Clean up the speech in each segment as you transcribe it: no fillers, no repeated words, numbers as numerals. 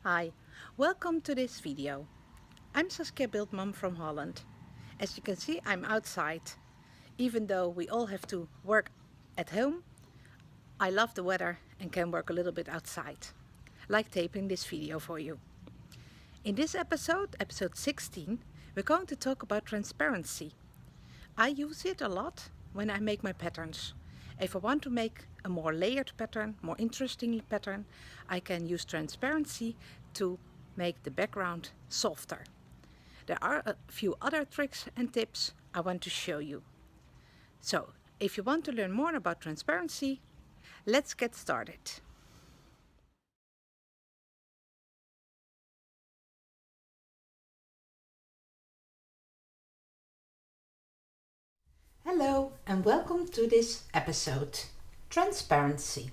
Hi, welcome to this video. I'm Saskia Bildman from Holland. As you can see, I'm outside. Even though we all have to work at home, I love the weather and can work a little bit outside, like taping this video for you. In this episode 16, we're going to talk about transparency. I use it a lot when I make my patterns. If I want to make a more layered pattern, more interesting pattern, I can use transparency to make the background softer. There are a few other tricks and tips I want to show you. So, if you want to learn more about transparency, let's get started. Hello and welcome to this episode. Transparency.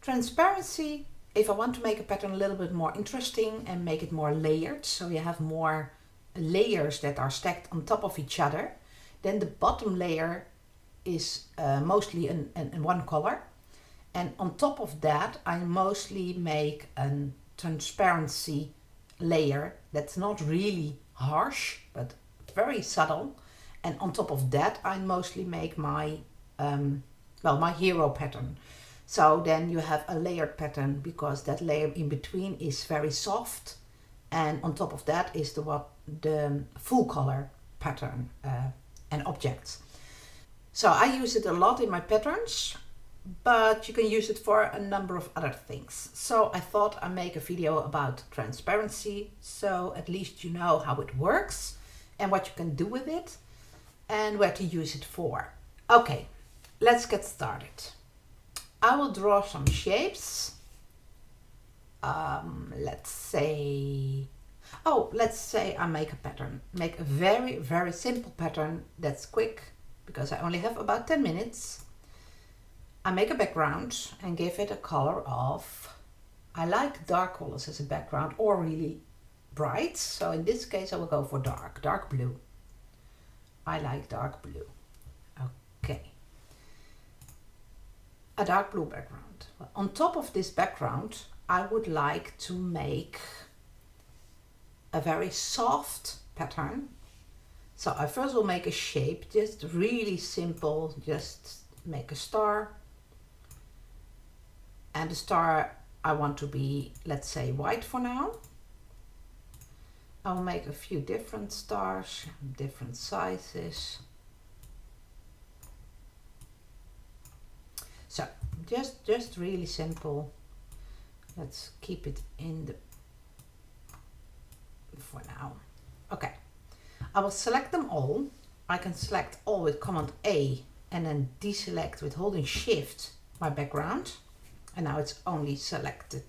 Transparency, if I want to make a pattern a little bit more interesting and make it more layered, so you have more layers that are stacked on top of each other, then the bottom layer is mostly in one color. And on top of that, I mostly make a transparency layer that's not really harsh, but very subtle. And on top of that, I mostly make my, my hero pattern. So then you have a layered pattern because that layer in between is very soft. And on top of that is the full color pattern and objects. So I use it a lot in my patterns, but you can use it for a number of other things. So I thought I'd make a video about transparency, so at least you know how it works and what you can do with it and where to use it for. Okay, let's get started. I will draw some shapes. Let's say I make a pattern. Make a very, very simple pattern that's quick because I only have about 10 minutes. I make a background and give it a color of, I like dark colors as a background or really bright. So in this case I will go for dark blue. I like dark blue. Okay. A dark blue background. On top of this background, I would like to make a very soft pattern. So I first will make a shape, just really simple, just make a star. And the star I want to be, let's say, white for now. I'll make a few different stars, different sizes. So just really simple. Let's keep it in the for now. Okay, I will select them all. I can select all with Command A and then deselect with holding Shift my background. And now it's only selected.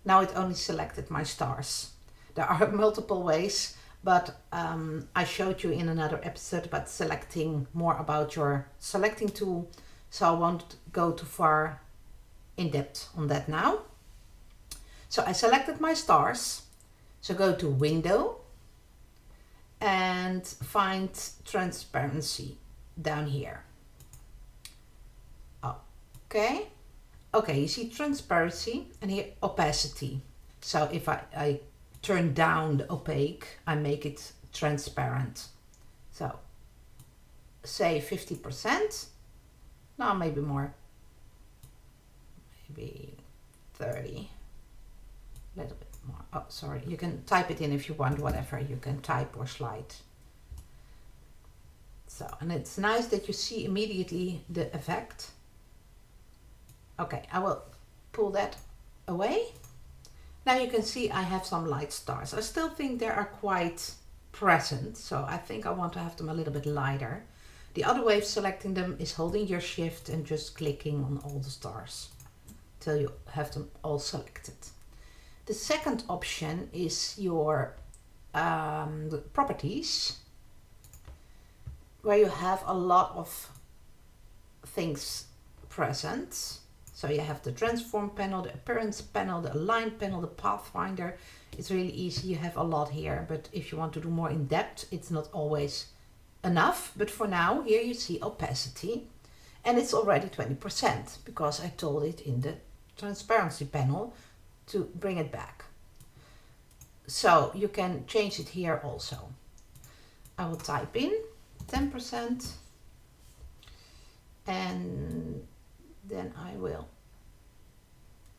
Now it only selected my stars. There are multiple ways, but I showed you in another episode about selecting more about your selecting tool. So I won't go too far in depth on that now. So I selected my stars. So go to Window and find Transparency down here. Okay. Okay, you see transparency and here opacity. So if I turn down the opaque, I make it transparent. So say 50%. Now maybe more. Maybe 30. A little bit more. Oh, sorry. You can type it in if you want, whatever. You can type or slide. So, and it's nice that you see immediately the effect. Okay, I will pull that away. Now you can see I have some light stars. I still think they are quite present, so I think I want to have them a little bit lighter. The other way of selecting them is holding your Shift and just clicking on all the stars till you have them all selected. The second option is your properties, where you have a lot of things present. So you have the transform panel, the appearance panel, the align panel, the pathfinder. It's really easy. You have a lot here, but if you want to do more in depth, it's not always enough. But for now, here you see opacity and it's already 20% because I told it in the transparency panel to bring it back. So you can change it here also. I will type in 10% and then I will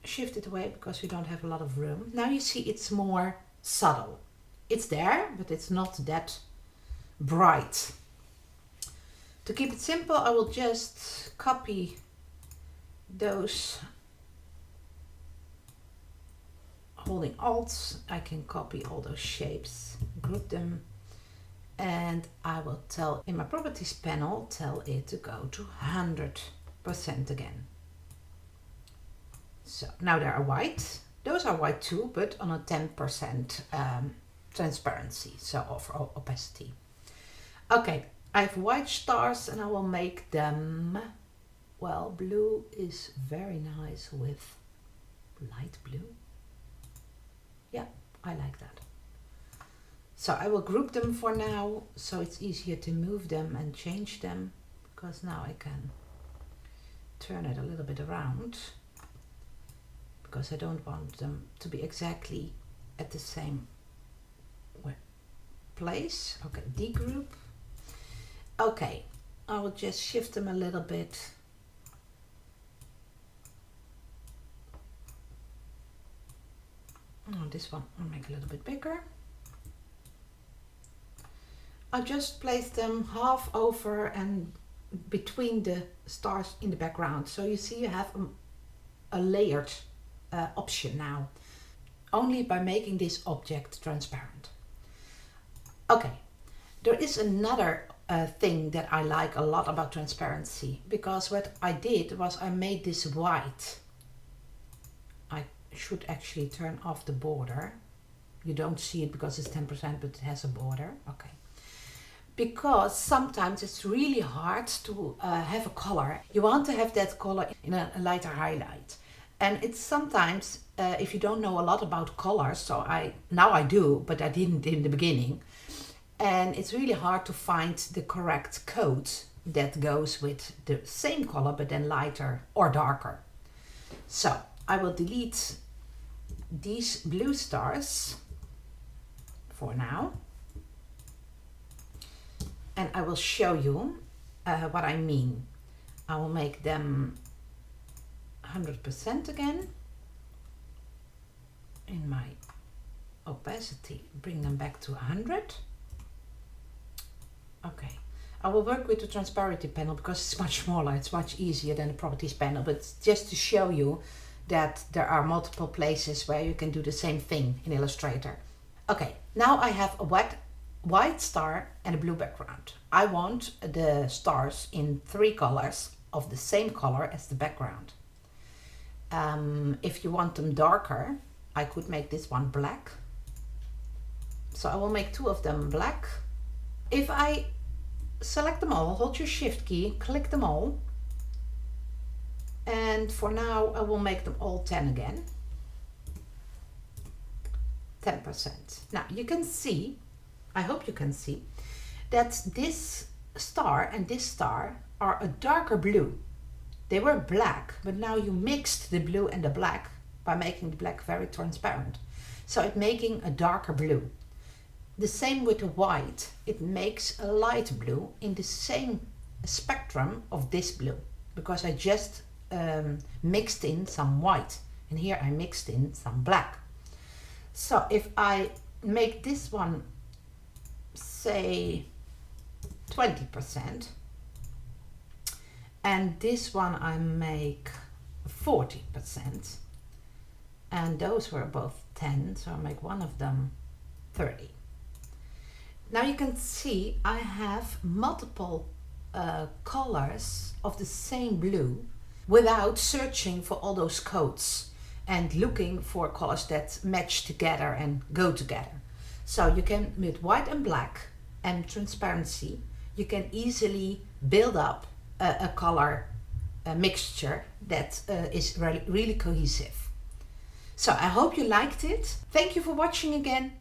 shift it away because we don't have a lot of room. Now you see it's more subtle. It's there, but it's not that bright. To keep it simple, I will just copy those. Holding Alt, I can copy all those shapes, group them, and I will tell in my properties panel, tell it to go to 100% again. So now they are white. Those are white too, but on a 10% transparency, so of opacity. Okay, I have white stars and I will make them, well, blue is very nice with light blue. Yeah, I like that. So I will group them for now, so it's easier to move them and change them, because now I can turn it a little bit around, because I don't want them to be exactly at the same place. Okay, degroup. Okay, I will just shift them a little bit. Oh, this one I'll make a little bit bigger. I'll just place them half over and between the stars in the background. So you see you have a layered option now, only by making this object transparent. Okay, there is another thing that I like a lot about transparency, because what I did was I made this white. I should actually turn off the border. You don't see it because it's 10%, but it has a border. Okay. Because sometimes it's really hard to have a color. You want to have that color in a lighter highlight. And it's sometimes, if you don't know a lot about colors, so now I do, but I didn't in the beginning. And it's really hard to find the correct code that goes with the same color, but then lighter or darker. So I will delete these blue stars for now. And I will show you what I mean. I will make them 100% again. In my opacity, bring them back to 100. Okay, I will work with the transparency panel because it's much smaller, it's much easier than the properties panel, but it's just to show you that there are multiple places where you can do the same thing in Illustrator. Okay, now I have a white star and a blue background. I want the stars in 3 colors of the same color as the background. If you want them darker, I could make this one black. So I will make 2 of them black. If I select them all, hold your shift key, click them all. And for now, I will make them all 10 again. 10%. Now you can see, I hope you can see, that this star and this star are a darker blue. They were black, but now you mixed the blue and the black by making the black very transparent. So it's making a darker blue. The same with the white, it makes a light blue in the same spectrum of this blue, because I just mixed in some white, and here I mixed in some black. So if I make this one, say 20%, and this one I make 40%, and those were both 10, so I make one of them 30. Now you can see I have multiple colors of the same blue without searching for all those codes and looking for colors that match together and go together. So you can, with white and black and transparency, you can easily build up a color mixture that is really cohesive. So I hope you liked it. Thank you for watching again.